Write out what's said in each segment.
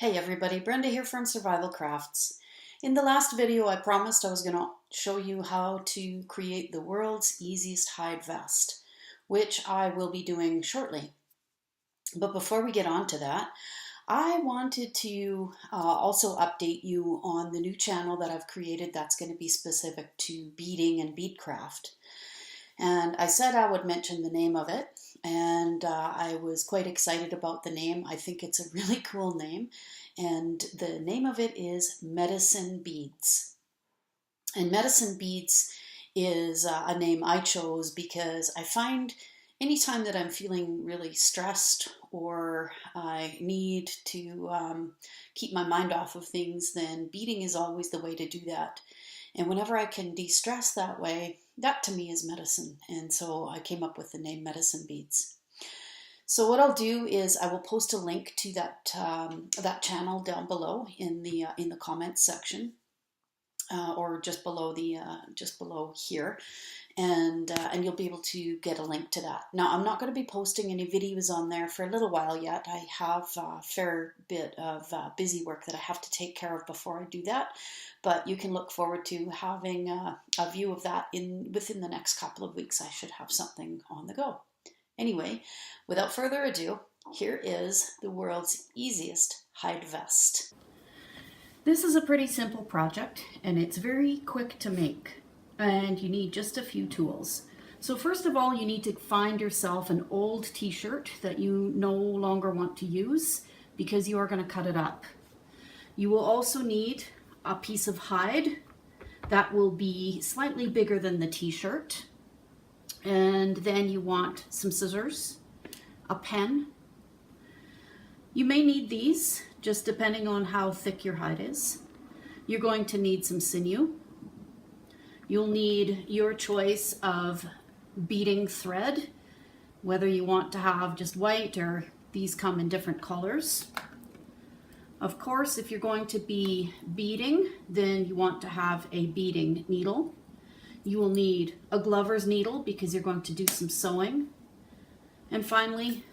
Hey everybody, Brenda here from Survival Crafts. In the last video I promised I was going to show you how to create the world's easiest hide vest, which I will be doing shortly. But before we get on to that, I wanted to also update you on the new channel that I've created that's going to be specific to beading and beadcraft. And I said I would mention the name of it, and I was quite excited about the name. I think it's a really cool name, and the name of it is Medicine Beads. And Medicine Beads is a name I chose because I find anytime that I'm feeling really stressed or I need to keep my mind off of things, then beading is always the way to do that. And whenever I can de-stress that way, that to me is medicine. And so I came up with the name Medicine Beads. So what I'll do is I will post a link to that channel down below in the comments section, or just below here, and you'll be able to get a link to that. Now I'm not going to be posting any videos on there for a little while yet. I have a fair bit of busy work that I have to take care of before I do that. But you can look forward to having a view of that within the next couple of weeks. I should have something on the go. Anyway, without further ado, here is the world's easiest hide vest. This is a pretty simple project, and it's very quick to make, and you need just a few tools. So first of all, you need to find yourself an old t-shirt that you no longer want to use because you are going to cut it up. You will also need a piece of hide that will be slightly bigger than the t-shirt, and then you want some scissors, a pen. You may need these just depending on how thick your hide is. You're going to need some sinew. You'll need your choice of beading thread, whether you want to have just white or these come in different colors. Of course, if you're going to be beading, then you want to have a beading needle. You will need a glover's needle because you're going to do some sewing. And finally,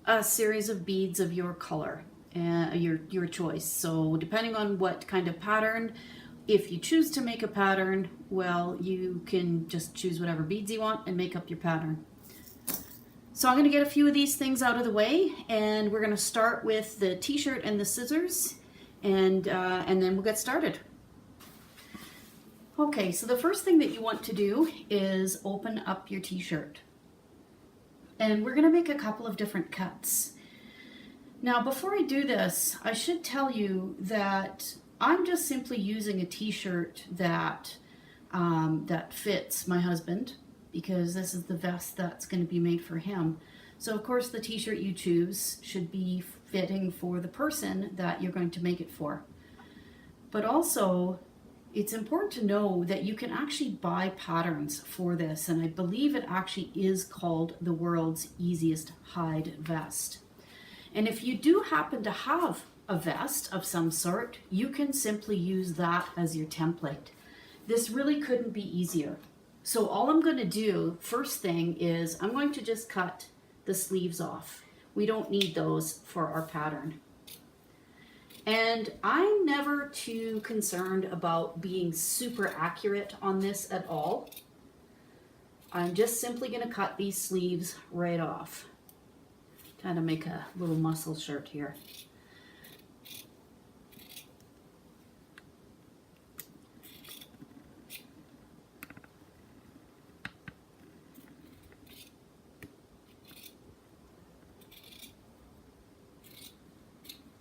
a series of beads of your color, your choice. So depending on what kind of pattern, if you choose to make a pattern, well, you can just choose whatever beads you want and make up your pattern. So I'm going to get a few of these things out of the way, and we're going to start with the t-shirt and the scissors, and then we'll get started. Okay, so the first thing that you want to do is open up your t-shirt. And we're going to make a couple of different cuts. Now, before I do this, I should tell you that I'm just simply using a t-shirt that fits my husband, because this is the vest that's going to be made for him. So of course the t-shirt you choose should be fitting for the person that you're going to make it for. But also, it's important to know that you can actually buy patterns for this, and I believe it actually is called the world's easiest hide vest. And if you do happen to have a vest of some sort, you can simply use that as your template. This really couldn't be easier. So all I'm going to do, first thing, is I'm going to just cut the sleeves off. We don't need those for our pattern. And I'm never too concerned about being super accurate on this at all. I'm just simply going to cut these sleeves right off. Kind of make a little muscle shirt here.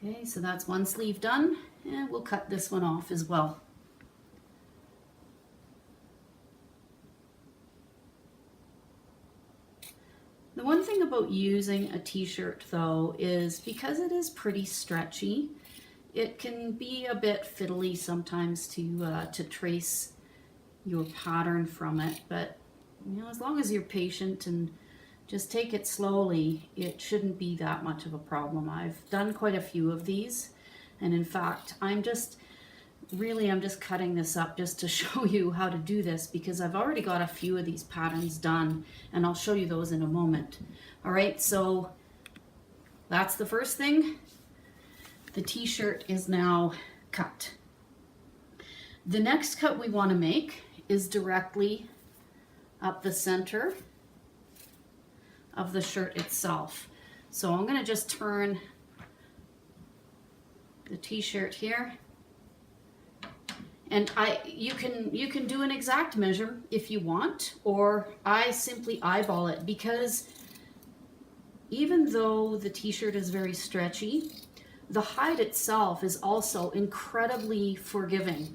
Okay, so that's one sleeve done, and we'll cut this one off as well. The one thing about using a t-shirt though is because it is pretty stretchy, it can be a bit fiddly sometimes to trace your pattern from it, but you know, as long as you're patient and just take it slowly, it shouldn't be that much of a problem. I've done quite a few of these, and in fact, I'm just cutting this up just to show you how to do this, because I've already got a few of these patterns done, and I'll show you those in a moment. All right, so that's the first thing. The t-shirt is now cut. The next cut we want to make is directly up the center of the shirt itself. So I'm going to just turn the t-shirt here, and you can do an exact measure if you want, or I simply eyeball it, because even though the t-shirt is very stretchy, the hide itself is also incredibly forgiving.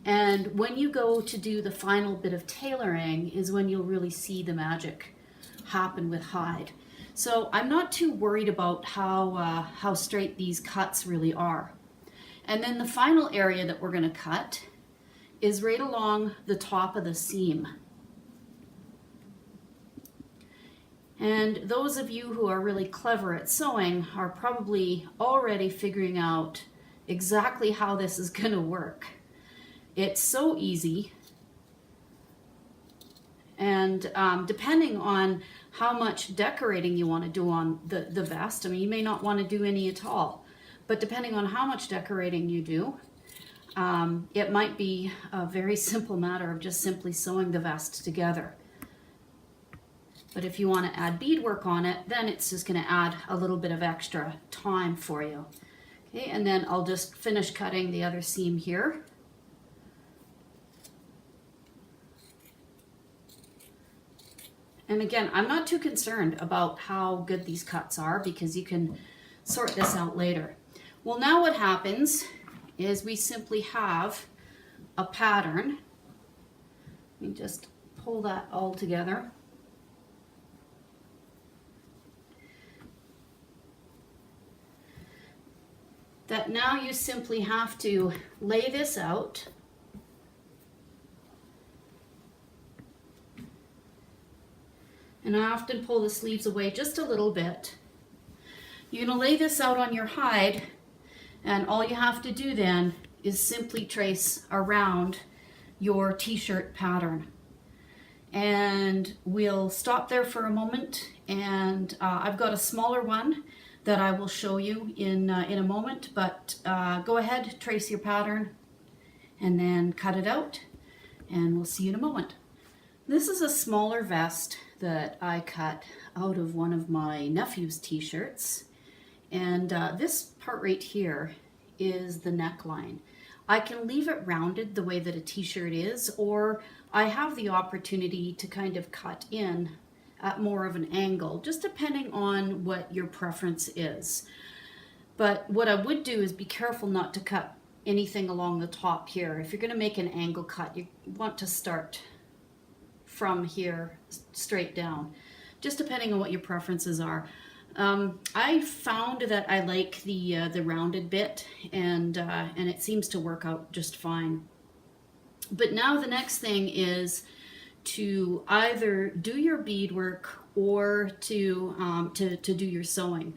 And when you go to do the final bit of tailoring is when you'll really see the magic happen with hide. So I'm not too worried about how straight these cuts really are. And then the final area that we're going to cut is right along the top of the seam. And those of you who are really clever at sewing are probably already figuring out exactly how this is going to work. It's so easy, and depending on how much decorating you want to do on the vest, I mean, you may not want to do any at all, but depending on how much decorating you do, it might be a very simple matter of just simply sewing the vest together. But if you want to add beadwork on it, then it's just going to add a little bit of extra time for you. Okay, and then I'll just finish cutting the other seam here. And again, I'm not too concerned about how good these cuts are, because you can sort this out later. Well, now what happens is we simply have a pattern. Let me just pull that all together. That now you simply have to lay this out. And I often pull the sleeves away just a little bit. You're going to lay this out on your hide, and all you have to do then is simply trace around your t-shirt pattern. And we'll stop there for a moment, and I've got a smaller one that I will show you in a moment, but go ahead, trace your pattern, and then cut it out, and we'll see you in a moment. This is a smaller vest that I cut out of one of my nephew's t-shirts, and this part right here is the neckline. I can leave it rounded the way that a t-shirt is, or I have the opportunity to kind of cut in at more of an angle, just depending on what your preference is. But what I would do is be careful not to cut anything along the top here. If you're going to make an angle cut, you want to start from here straight down, just depending on what your preferences are. I found that I like the rounded bit, and it seems to work out just fine. But now the next thing is to either do your beadwork or to do your sewing.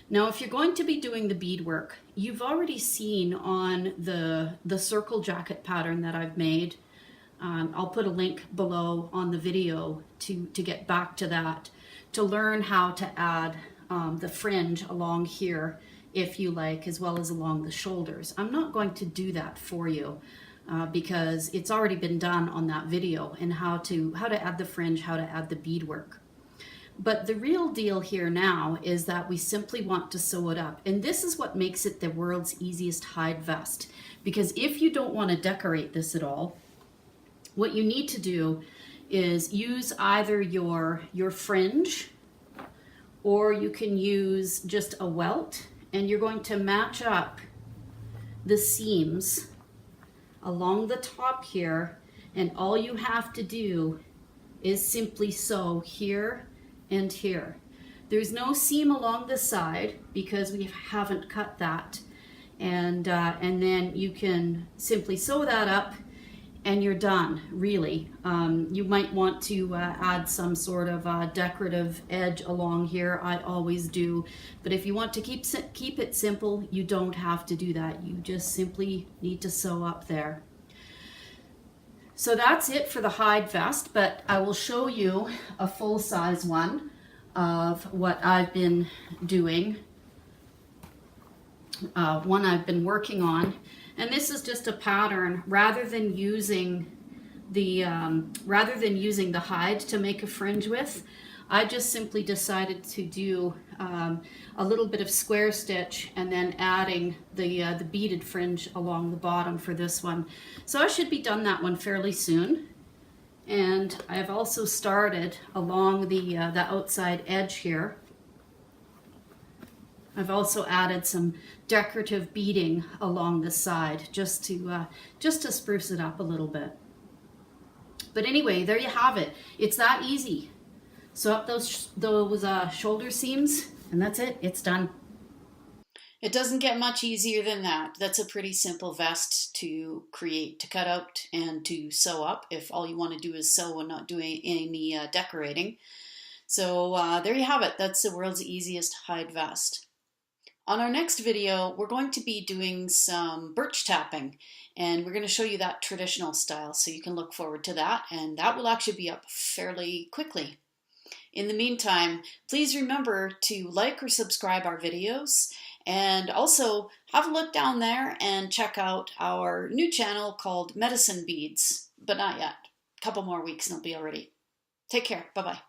Now, if you're going to be doing the beadwork, you've already seen on the circle jacket pattern that I've made. I'll put a link below on the video to get back to that, to learn how to add the fringe along here if you like, as well as along the shoulders. I'm not going to do that for you because it's already been done on that video, and how to add the fringe, how to add the beadwork. But the real deal here now is that we simply want to sew it up. And this is what makes it the world's easiest hide vest. Because if you don't want to decorate this at all, what you need to do is use either your fringe, or you can use just a welt, and you're going to match up the seams along the top here, and all you have to do is simply sew here and here. There's no seam along the side because we haven't cut that, and then you can simply sew that up and you're done, really. You might want to add some sort of decorative edge along here. I always do. But if you want to keep it simple, you don't have to do that. You just simply need to sew up there. So that's it for the hide vest, but I will show you a full-size one of what I've been doing one I've been working on, and this is just a pattern. Rather than using the hide to make a fringe with, I just simply decided to do a little bit of square stitch and then adding the beaded fringe along the bottom for this one. So I should be done that one fairly soon. And I've also started along the outside edge here. I've also added some decorative beading along the side just to spruce it up a little bit. But anyway, there you have it. It's that easy. Sew up those shoulder seams, and that's it. It's done. It doesn't get much easier than that. That's a pretty simple vest to create, to cut out and to sew up if all you want to do is sew and not do any decorating. So there you have it. That's the world's easiest hide vest. On our next video, we're going to be doing some birch tapping, and we're going to show you that traditional style, so you can look forward to that, and that will actually be up fairly quickly. In the meantime, please remember to like or subscribe our videos, and also have a look down there and check out our new channel called Medicine Beads, but not yet. A couple more weeks and it'll be all ready. Take care. Bye-bye.